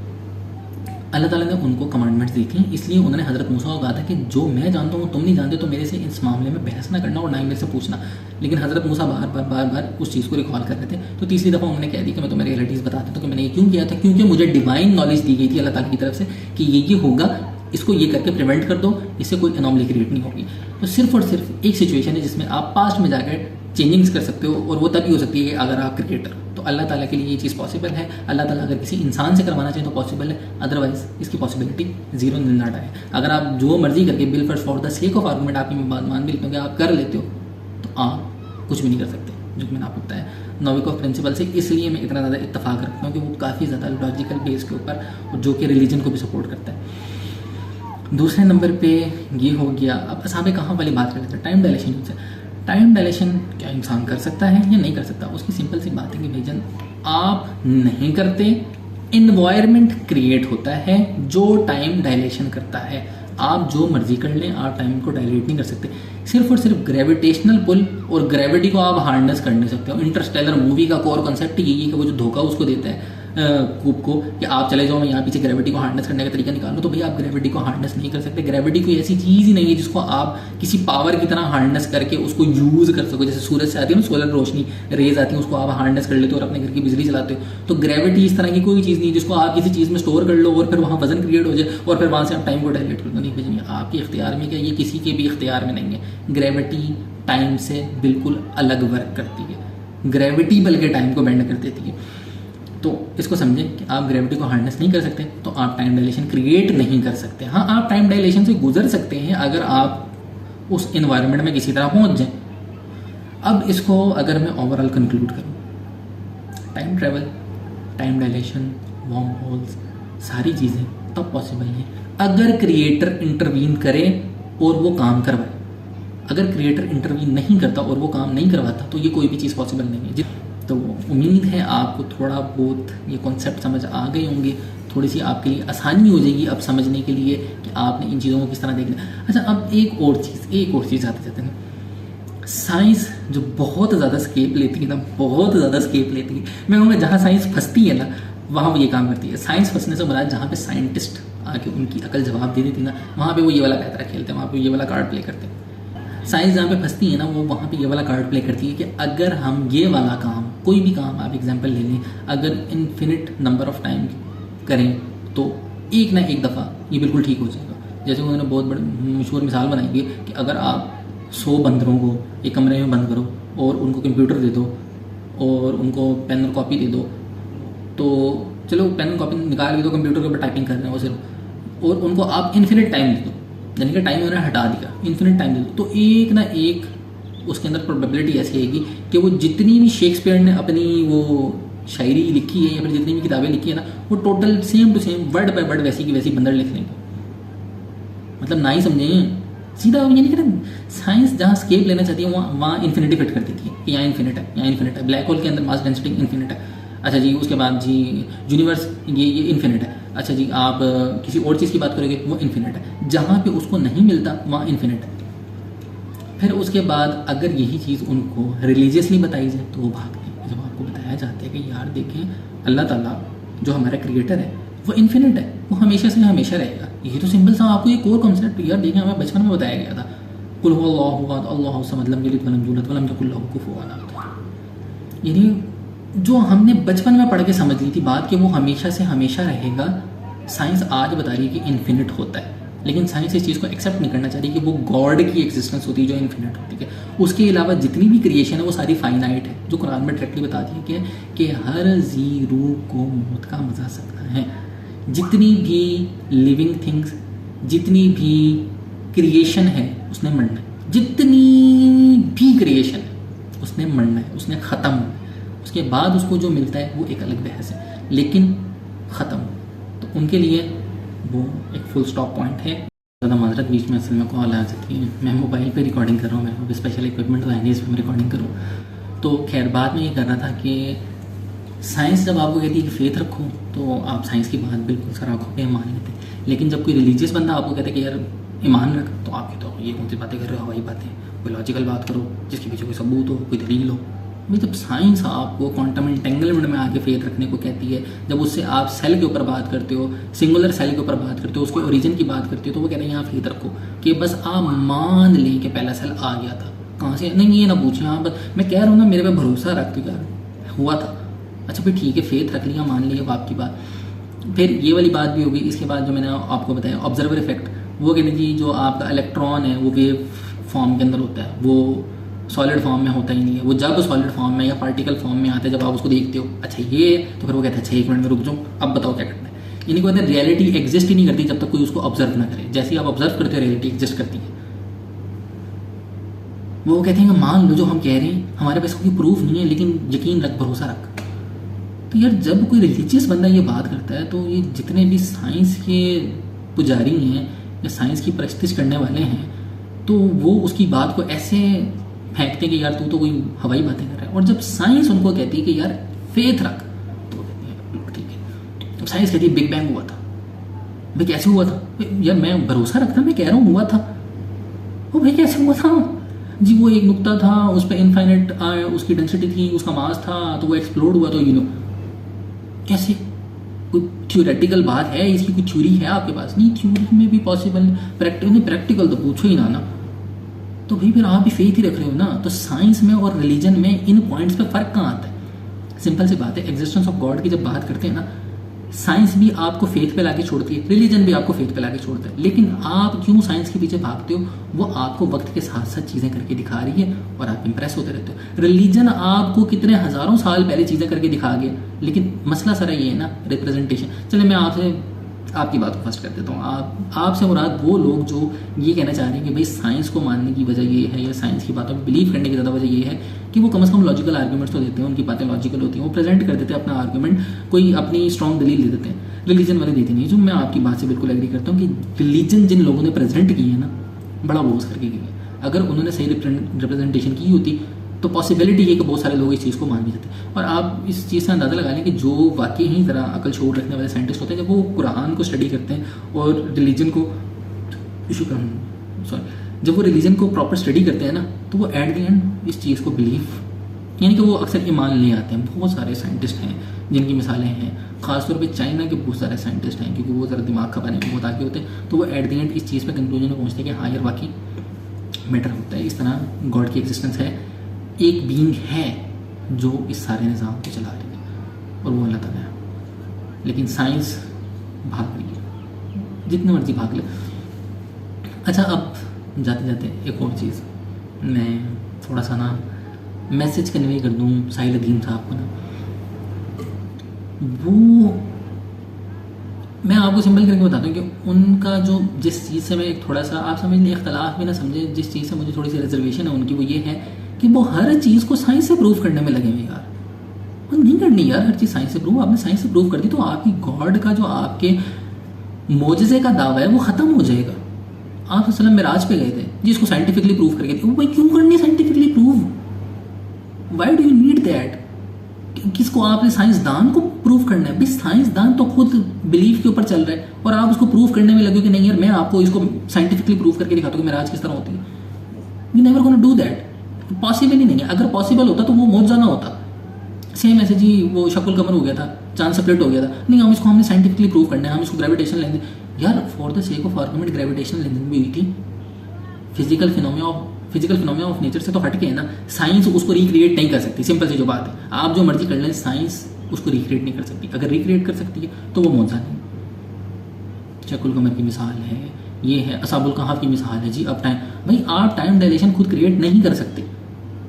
अल्लाह ताला ने उनको कमांडमेंट्स दी थी, इसलिए उन्होंने हज़रत मूसा को कहा था कि जो मैं जानता हूँ तुम नहीं जानते, तो मेरे से इस मामले में बहस ना करना और ना ही मेरे से पूछना। लेकिन हज़रत मूसा बार बार उस चीज़ को रिकॉल कर रहे थे। तो तीसरी दफ़ा उन्होंने कह दी कि मैं तुम्हें रियलिटीज़ बताता हूँ कि मैंने ये क्यों किया था, क्योंकि मुझे डिवाइन नॉलेज दी गई थी अल्लाह ताला की तरफ से कि ये होगा, इसको ये करके प्रिवेंट कर दो, इससे कोई एनॉमली क्रिएट नहीं होगी। तो सिर्फ और सिर्फ एक सिचुएशन है जिसमें आप पास्ट में जाकर चेंजिंग्स कर सकते हो, और वो तभी हो सकती है कि अगर आप क्रिकेटर। तो अल्लाह ताला के लिए ये चीज़ पॉसिबल है। अल्लाह ताला अगर किसी इंसान से करवाना चाहे तो पॉसिबल है, अदरवाइज इसकी पॉसिबिलिटी जीरो नॉट है। अगर आप जो मर्जी करके bill for the sake of argument आपकी बात मान भी लेते हो कि आप कर लेते हो, तो आप कुछ भी नहीं कर सकते, जो कि मैंने आपको बताया नोविकोव प्रिंसिपल से। इसलिए मैं इतना ज़्यादा इत्तफाक रखता हूँ कि वो काफ़ी ज़्यादा लॉजिकल बेस के ऊपर, और जो कि रिलीजन को भी सपोर्ट करता है। दूसरे नंबर पे ये हो गया। अब असहाबे कहाँ वाली बात कर लेते हैं, टाइम डायलेशन से। टाइम डायलेशन क्या इंसान कर सकता है या नहीं कर सकता? उसकी सिंपल सी बात है कि भाईजान आप नहीं करते, इन्वायरमेंट क्रिएट होता है जो टाइम डायलेशन करता है। आप जो मर्जी कर लें, आप टाइम को डायलेट नहीं कर सकते। सिर्फ और सिर्फ ग्रेविटेशनल पुल और ग्रेविटी को आप हार्नेस कर नहीं सकते हो। इंटरस्टेलर मूवी का कोर कॉन्सेप्ट यही है कि वो जो धोखा उसको देता है कूप को कि आप चले जाओ, मैं यहाँ पीछे ग्रेविटी को हार्नेस करने का तरीका निकालो, तो भैया आप ग्रेविटी को हार्नेस नहीं कर सकते। ग्रेविटी कोई ऐसी चीज़ ही नहीं है जिसको आप किसी पावर की तरह हार्नेस करके उसको यूज़ कर सको। जैसे सूरज से आती है ना सोलर रोशनी, रेज आती है, उसको आप हार्नेस कर लेते हो और अपने घर की बिजली चलाते हो। तो ग्रेविटी इस तरह की कोई चीज़ नहीं है जिसको आप किसी चीज़ में स्टोर कर लो और फिर वहाँ वजन क्रिएट हो जाए और फिर वहाँ से आप टाइम को डायलेट कर दो। नहीं भेजिए, आपके इख्तियार में क्या, ये किसी के भी इख्तियार में नहीं है। ग्रेविटी टाइम से बिल्कुल अलग वर्क करती है। ग्रेविटी बल्कि टाइम को बेंड कर देती है। तो इसको समझें कि आप ग्रेविटी को हार्नेस नहीं कर सकते तो आप टाइम डायलेशन क्रिएट नहीं कर सकते। हाँ, आप टाइम डायलेशन से गुजर सकते हैं अगर आप उस इन्वायरमेंट में किसी तरह पहुंच जाएं। अब इसको अगर मैं ओवरऑल कंक्लूड करूं, time travel, time dilation, wormholes, सारी चीज़ें तब पॉसिबल हैं अगर क्रिएटर इंटरवीन करे और वो काम करवाए। अगर क्रिएटर इंटरवीन नहीं करता और वो काम नहीं करवाता तो ये कोई भी चीज़ पॉसिबल नहीं है। तो उम्मीद है आपको थोड़ा बहुत ये कॉन्सेप्ट समझ आ गए होंगे, थोड़ी सी आपके लिए आसानी हो जाएगी अब समझने के लिए कि आपने इन चीज़ों को किस तरह देखना। अच्छा, अब एक और चीज़ आते जाते हैं, साइंस जो बहुत ज़्यादा स्केप लेती है ना, बहुत ज़्यादा स्केप लेती है। मैं कहूँगा जहाँ साइंस फंसती है ना वहाँ वो ये काम करती है। साइंस फंसने से मुराद जहाँ पे साइंटिस्ट आके उनकी अकल जवाब दे देती ना, वहाँ पे वो ये वाला पैतरा खेलते हैं, वहाँ पे ये वाला कार्ड प्ले करते हैं। साइंस जहाँ पे फंसती है ना, वो वहाँ पे ये वाला कार्ड प्ले करती है कि अगर हम ये वाला काम, कोई भी काम आप एग्जांपल ले लें, अगर इन्फिनिट नंबर ऑफ टाइम करें तो एक ना एक दफ़ा ये बिल्कुल ठीक हो जाएगा। जैसे उन्होंने बहुत बड़ी मशहूर मिसाल बनाई है कि अगर आप 100 बंदरों को एक कमरे में बंद करो और उनको कंप्यूटर दे दो और उनको पेन और कॉपी दे दो, तो चलो पेन और कॉपी निकाल के दो, कंप्यूटर के ऊपर टाइपिंग कर रहे हैं वो सिर्फ, और उनको आप इन्फिनिट टाइम दे दो, यानी कि टाइम उन्होंने हटा दिया, इन्फिनिट टाइम दे दो, तो एक ना एक उसके अंदर प्रोबेबिलिटी ऐसी आएगी कि वो जितनी भी शेक्सपियर ने अपनी वो शायरी लिखी है या फिर जितनी भी किताबें लिखी है ना, वो total same to same word by word वैसी की वैसी बंदर लिख लेंगे। मतलब ना ही समझें, सीधा यानी कि साइंस जहाँ स्केप लेना चाहती है वहाँ इन्फिनिटी फिट कर देती है कि यहाँ इन्फिनिट है, यहाँ इन्फिनिट है। ब्लैक होल के अंदर मास डेंसिटी इन्फिनिट है। अच्छा जी, उसके बाद जी यूनिवर्स ये इन्फिनिट है। अच्छा जी, आप किसी और चीज़ की बात करोगे वो इन्फिनिट है। जहाँ पे उसको नहीं मिलता वहाँ इन्फिनिट है। फिर उसके बाद अगर यही चीज़ उनको रिलीजियसली बताई जाए तो वो भागते हैं। जब आपको बताया जाता है कि यार देखें अल्लाह ताला जो हमारा क्रिएटर है वो इन्फिनिट है, वो हमेशा से हमेशा रहेगा। ये तो सिंपल सा आपको एक और कॉन्सेप्ट यार देखें हमें बचपन में बताया गया था, कुल हुवल्लाहु अहद अल्लाहु समद लम यलिद वलम यूलद वलम यकुल लहू कुफुवन अहद। यानी जो हमने बचपन में पढ़ के समझ ली थी बात कि वो हमेशा से हमेशा रहेगा, साइंस आज बता रही है कि इन्फिनिट होता है। लेकिन साइंस इस चीज़ को एक्सेप्ट नहीं करना चाह रही कि वो गॉड की एग्जिस्टेंस होती है जो इन्फिनिट होती है। उसके अलावा जितनी भी क्रिएशन है वो सारी फाइनाइट है, जो कुरान में डायरेक्टली बताती है कि हर जी रूह को मौत का मजा सकता है। जितनी भी लिविंग थिंग्स, जितनी भी क्रिएशन है उसने मरना है। जितनी भी क्रिएशन है उसने मरना है, उसने ख़त्म होना है। उसके बाद उसको जो मिलता है वो एक अलग बहस है, लेकिन ख़त्म। तो उनके लिए वो एक फुल स्टॉप पॉइंट है। ज़्यादा माजरत बीच में असल में कॉल आ सकती है। मैं मोबाइल पे रिकॉर्डिंग कर रहा हूँ, मैं स्पेशल इक्विपमेंट तो है नहीं इस पर मैं रिकॉर्डिंग करूँ। तो खैर बाद में ये कर रहा था कि साइंस जब आपको कहती है कि फेथ रखो तो आप साइंस की बात बिल्कुल सर आँखों पे मान लेते हैं। लेकिन जब कोई रिलीजियस बंदा आपको कहता है कि यार ईमान रख, तो आप कहते हो ये कौन सी बातें कर रहे हो, हवाई बातें, कोई लॉजिकल बात करो जिसके पीछे कोई सबूत हो, कोई दलील हो। भाई जब साइंस आपको क्वांटम एंटेंगलमेंट में आके फेथ रखने को कहती है, जब उससे आप सेल के ऊपर बात करते हो, सिंगुलर सेल के ऊपर बात करते हो, उसके ओरिजिन की बात करते हो, तो वो कहते हैं यहाँ फेथ रखो कि बस आप मान लें कि पहला सेल आ गया था। कहाँ से? नहीं ये ना पूछें आप, बस मैं कह रहा हूँ ना मेरे पे भरोसा रख दो यार हुआ था। अच्छा भाई ठीक है, फेथ रख लिया, मान लिया आपकी बात। फिर ये वाली बात भी होगी। इसके बाद जो मैंने आपको बताया ऑब्जर्वर इफेक्ट, वो कहते हैं जी जो आपका इलेक्ट्रॉन है वो वेव फॉर्म के अंदर होता है, वो सॉलिड फॉर्म में होता ही नहीं है। वो जब सॉलिड फॉर्म में या पार्टिकल फॉर्म में आता है जब आप उसको देखते हो, अच्छा ये, तो फिर वो कहते हैं अच्छा एक मिनट में रुक जाओ अब बताओ क्या करना है। यानी कहते हैं रियलिटी एग्जिस्ट ही नहीं करती जब तक कोई उसको ऑब्जर्व ना करे। जैसे ही आप ऑब्जर्व करते हो रियलिटी एग्जिस्ट करती है। वो कहते हैं कि मान लो जो हम कह रहे हैं हमारे पास कोई प्रूफ नहीं है लेकिन यकीन रख, भरोसा रख। तो यार जब कोई रिलीजियस बंदा ये बात करता है तो ये जितने भी साइंस के पुजारी हैं या साइंस की प्रैक्टिस करने वाले हैं तो वो उसकी बात को ऐसे फेंकते हैं कि यार तू तो कोई हवाई बातें कर रहा है। और जब साइंस उनको कहती है कि यार फेथ रख, तो वो कहते हैं ठीक है। जब साइंस कहती है बिग बैंग हुआ था, भाई कैसे हुआ था? यार मैं भरोसा रखता, मैं कह रहा हूँ हुआ था। वो भाई कैसे हुआ था जी? वो एक नुक्ता था, उस पर इनफाइनाइट उसकी डेंसिटी थी, उसका मास था, तो वो एक्सप्लोड हुआ। तो कैसे? कोई थ्योरेटिकल बात है इसकी? कोई थ्योरी है आपके पास? नहीं, थ्योरी में भी पॉसिबल, प्रैक्टिकल तो पूछो ही ना। तो भाई फिर आप भी फेथ ही रख रहे हो ना। तो साइंस में और रिलीजन में इन पॉइंट्स पे फर्क कहाँ आता है? सिंपल सी बात है, एग्जिस्टेंस ऑफ गॉड की जब बात करते हैं ना, साइंस भी आपको फेथ पे लाके छोड़ती है, रिलीजन भी आपको फेथ पे लाके छोड़ता है। लेकिन आप क्यों साइंस के पीछे भागते हो? वो आपको वक्त के साथ साथ चीज़ें करके दिखा रही है और आप इंप्रेस होते रहते हो। रिलीजन आपको कितने हज़ारों साल पहले चीज़ें करके दिखा गया, लेकिन मसला सारा ये है ना, रिप्रेजेंटेशन। चलिए मैं आपसे आपकी बात को फर्स्ट कर देता हूँ। आपसे मुराद वो लोग जो ये कहना चाह रहे हैं कि भाई साइंस को मानने की वजह ये है, या साइंस की बातों में बिलीव करने की ज़्यादा वजह ये है कि वो कम से कम लॉजिकल आर्ग्यूमेंट्स तो देते हैं, उनकी बातें लॉजिकल होती हैं, वो प्रेजेंट कर देते हैं अपना आर्ग्यूमेंट, कोई अपनी स्ट्रॉन्ग दलिल दे देते हैं। रिलीजन वाले देते नहीं। जो मैं आपकी बात से बिल्कुल एग्री करता हूँ कि रिलीजन जिन लोगों ने प्रेजेंट की है ना, बड़ा बोझ करके की है। अगर उन्होंने सही रिप्रेजेंटेशन की होती तो पॉसिबिलिटी है कि बहुत सारे लोग इस चीज़ को मान भी जाते हैं। और आप इस चीज़ से अंदाज़ा लगा लें कि जो वाकई ही तरह अकल शोर रखने वाले साइंटिस्ट होते हैं, जब वो कुरान को स्टडी करते हैं और रिलीजन को जब वो रिलीजन को प्रॉपर स्टडी करते हैं ना, तो वो एट द एंड इस चीज़ को बिलीव, यानी कि वो अक्सर ईमान ले आते हैं। बहुत सारे साइंटिस्ट हैं जिनकी मिसालें हैं, खासतौर पे चाइना के बहुत सारे साइंटिस्ट हैं, क्योंकि वो ज़रा दिमाग खपाने में बहुत आगे होते हैं। तो वो एट द एंड इस चीज़ पे कंक्लूजन में पहुँचते हैं कि हाँ यार वाकई मैटर होता है, इस तरह गॉड की एग्जिस्टेंस है, एक बीइंग है जो इस सारे निज़ाम को चला रही है और वो अल्लाह ताला है। लेकिन साइंस भाग रही है, जितने मर्जी भाग ले। अच्छा, अब जाते जाते एक और चीज़ मैं थोड़ा सा ना मैसेज कन्वे कर दूँ साहिल अदीम साहब को ना। वो मैं आपको सिंपल करके बताता हूँ कि उनका जो जिस चीज़ से मैं एक थोड़ा सा, आप समझ लें इख्तलाफ भी ना समझे, जिस चीज़ से मुझे थोड़ी सी रिजर्वेशन है उनकी, वो ये है कि वो हर चीज़ को साइंस से प्रूव करने में लगे हुए। यार वो नहीं करनी यार, हर चीज़ साइंस से प्रूव। आपने साइंस से प्रूव कर दी तो आपकी गॉड का जो आपके मोजज़े का दावा है वो ख़त्म हो जाएगा। आप वसल्लम मिराज पे गए थे जिसको साइंटिफिकली प्रूव करके थे, वो भाई क्यों करनी scientifically prove? Why do you need that? किसको आपने साइंसदान को प्रूव करना है? भाई साइंसदान तो खुद बिलीफ के ऊपर चल रहा है और आप उसको प्रूव करने में लगे कि नहीं यार मैं आपको इसको साइंटिफिकली प्रूव करके दिखाता हूँ कि मिराज किस तरह होती है। You never gonna do that, possible ही नहीं है। अगर पॉसिबल होता तो वो मौजज़ा ना होता। सेम ऐसे जी वो शकुल कमर हो गया था, चांद स्प्लिट हो गया था, नहीं हम इसको हमने साइंटिफिकली प्रूव करना है, हम इसको ग्रेविटेशन लेंगे। यार for the sake of argument gravitation lensing भी हुई थी, फिजिकल फिनोमिना ऑफ नेचर से तो हट के है ना। साइंस उसको रिक्रिएट नहीं कर सकती, सिंपल सी जो बात है। आप जो मर्जी कर लें, साइंस उसको रिक्रिएट नहीं कर सकती। अगर रिक्रिएट कर सकती है तो वो मौजज़ा नहीं। शकुल कमर की मिसाल है, ये है असाबुल कहाफ की मिसाल है जी। अब टाइम, भाई आप टाइम डायलेशन खुद क्रिएट नहीं कर सकते।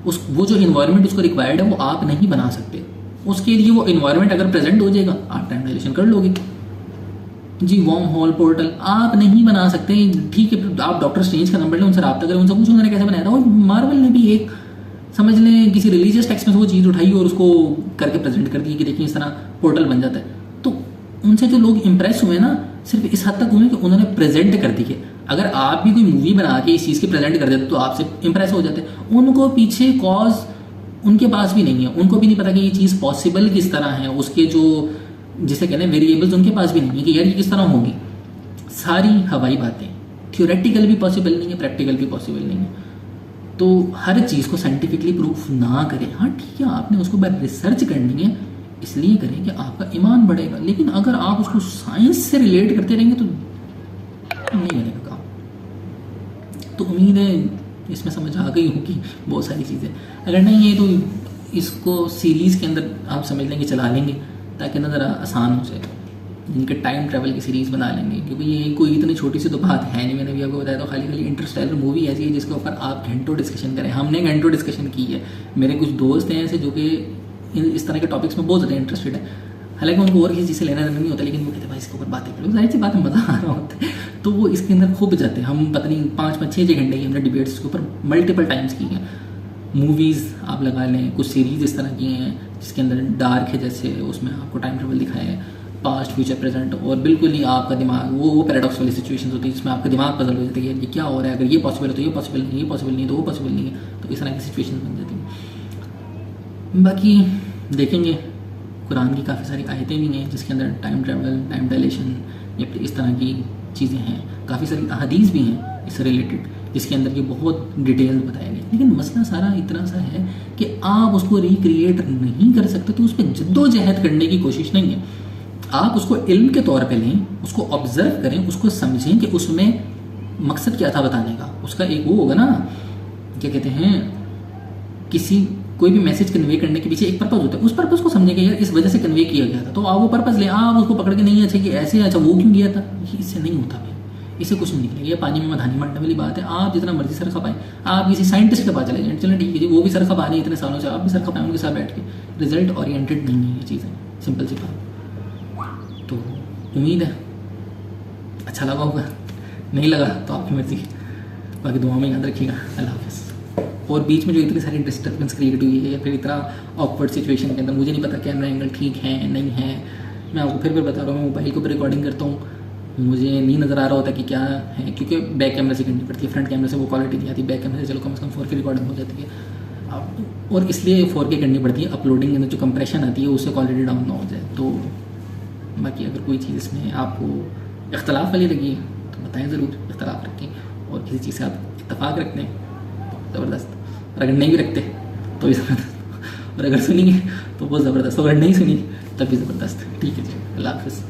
वो जो इन्वायरमेंट उसको रिक्वायर्ड है वो आप नहीं बना सकते। उसके लिए वो इन्वायरमेंट अगर प्रेजेंट हो जाएगा आप टाइम डायलेशन कर लोगे जी। वॉर्म होल पोर्टल आप नहीं बना सकते, ठीक है। आप डॉक्टर स्ट्रेंज का नंबर लें, उनसे रब्ता करें, उनसे पूछो उन्होंने कैसे बनाया था। और मार्वल ने भी एक समझ लें किसी रिलीजियस टेक्स्ट में से वो चीज़ उठाई और उसको करके प्रेजेंट कर दी कि देखिए इस तरह पोर्टल बन जाता है। तो उनसे जो लोग इंप्रेस हुए ना, सिर्फ इस हद तक हुए कि उन्होंने प्रेजेंट कर दी है। अगर आप भी कोई मूवी बना के इस चीज़ की प्रेजेंट कर देते तो आपसे इंप्रेस हो जाते। उनको पीछे कॉज उनके पास भी नहीं है, उनको भी नहीं पता कि ये चीज़ पॉसिबल किस तरह है, उसके जो जिसे कहते हैं वेरिएबल्स उनके पास भी नहीं है कि यार ये किस तरह होंगी। सारी हवाई बातें, थ्योरेटिकल भी पॉसिबल नहीं है, प्रैक्टिकल भी पॉसिबल नहीं है। तो हर चीज़ को साइंटिफिकली प्रूफ ना करें। हाँ ठीक है, आपने उसको बाय रिसर्च करनी है, इसलिए करें कि आपका ईमान बढ़ेगा। लेकिन अगर आप उसको साइंस से रिलेट करते रहेंगे तो नहीं बनेगा काम। तो उम्मीद है इसमें समझ आ गई होगी बहुत सारी चीज़ें। अगर नहीं है तो इसको सीरीज़ के अंदर आप समझ लेंगे, चला लेंगे, ताकि ना ज़रा आसान हो जाए। इनके टाइम ट्रैवल की सीरीज़ बना लेंगे, क्योंकि ये कोई इतनी छोटी सी तो बात है नहीं। मैंने भी आपको बताया तो खाली इंटरस्टेलर मूवी ऐसी है जिसके ऊपर आप घंटों डिस्कशन करें। हमने घंटों डिस्कशन की है। मेरे कुछ दोस्त हैं ऐसे जो कि इस तरह के टॉपिक्स में बहुत ज़्यादा इंटरेस्टेड है। हालांकि उनको और किसी चीज़ से लेना देना नहीं होता, लेकिन वो कहते हैं भाई इसके ऊपर बातें करो, जाहिर सी बात है मज़ा आ रहा होता है। तो वो इसके अंदर खूब जाते हैं। हम पता नहीं 5-6 घंटे की हमने डिबेट्स के ऊपर मल्टीपल टाइम्स की हैं। मूवीज़ आप लगा लें, कुछ सीरीज़ इस तरह की हैं जिसके अंदर डार्क है, जैसे उसमें आपको टाइम ट्रेवल दिखाया है। पास्ट फ्यूचर प्रेजेंट, और बिल्कुल ही आपका दिमाग वो पैराडॉक्स वाली सिचुएशन होती है जिसमें आपका दिमाग पजल हो जाता है कि ये क्या हो रहा है, अगर ये पॉसिबल है तो ये पॉसिबल नहीं, ये पॉसिबल नहीं है तो वो पॉसिबल नहीं है, तो इस तरह की सिचुएशन बन जाती हैं। बाकी देखेंगे कुरान की काफ़ी सारी आयतें भी हैं जिसके अंदर टाइम ट्रैवल, टाइम डायलेशन या फिर इस तरह की चीज़ें हैं, काफ़ी सारी अहादीस भी हैं इससे रिलेटेड जिसके अंदर ये बहुत डिटेल बताया गया। लेकिन मसला सारा इतना सा है कि आप उसको रिक्रिएट नहीं कर सकते, तो उस पर जद्दोजहद करने की कोशिश नहीं है। आप उसको इल्म के तौर पे लें, उसको ऑब्जर्व करें, उसको समझें कि उसमें मकसद क्या था बताने का। उसका एक वो होगा ना, क्या कहते हैं, किसी कोई भी मैसेज कन्वे करने के पीछे एक पर्पज़ होता है, उस पर्पज़ को समझेंगे यार इस वजह से कन्वे किया गया था, तो आप वो पर्पज़ लें। आप उसको पकड़ के नहीं अच्छा कि ऐसे अच्छा वो क्यों किया था, इससे नहीं होता भाई, इससे कुछ नहीं निकलेगा। ये पानी में मधानी मारने वाली बात है। आप जितना मर्जी सर खपाएं, आप किसी साइंटिस्ट के पास चले जाए, चलें ठीक है जी, वो भी सर खपा रही है इतने सालों से, आप भी सर खपाएं उनके साथ बैठ के। रिजल्ट ओरिएंटेड नहीं है ये चीज़ें, सिंपल सी बात। तो उम्मीद है अच्छा लगा होगा, नहीं लगा तो आपकी मर्जी। बाकी दुआ में याद रखिएगा। अल्लाह हाफ़िज़। और बीच में जो इतनी सारी डिस्टर्बेंस क्रिएट हुई है या फिर इतना ऑकवर्ड सिचुएशन के अंदर, मुझे नहीं पता कैमरा एंगल ठीक है नहीं है। मैं आपको फिर बता रहा हूँ, मैं मोबाइल के ऊपर रिकॉर्डिंग करता हूँ, मुझे नहीं नज़र आ रहा होता कि क्या है, क्योंकि बैक कैमरा से करनी पड़ती है। फ्रंट कैमरे से वो क्वालिटी नहीं आती, बैक कैमरे से चलो कम से कम 4K रिकॉर्डिंग हो जाती है। और इसलिए 4K करनी पड़ती है, अपलोडिंग के अंदर जो कंप्रेशन आती है उससे क्वालिटी डाउन ना हो जाए। तो बाकी अगर कोई चीज़ इसमें आपको इख्तलाफ वाली लगी तो बताएं ज़रूर, इख्तलाफ रखें। और किसी चीज़ से आप इत्तफाक रखते हैं तो ज़बरदस्त, और अगर नहीं भी रखते तो भी ज़बरदस्त, और अगर सुनेंगे तो बहुत ज़बरदस्त, और अगर नहीं सुनी तब भी ज़बरदस्त। ठीक है जी, अल्लाह हाफ़िज़।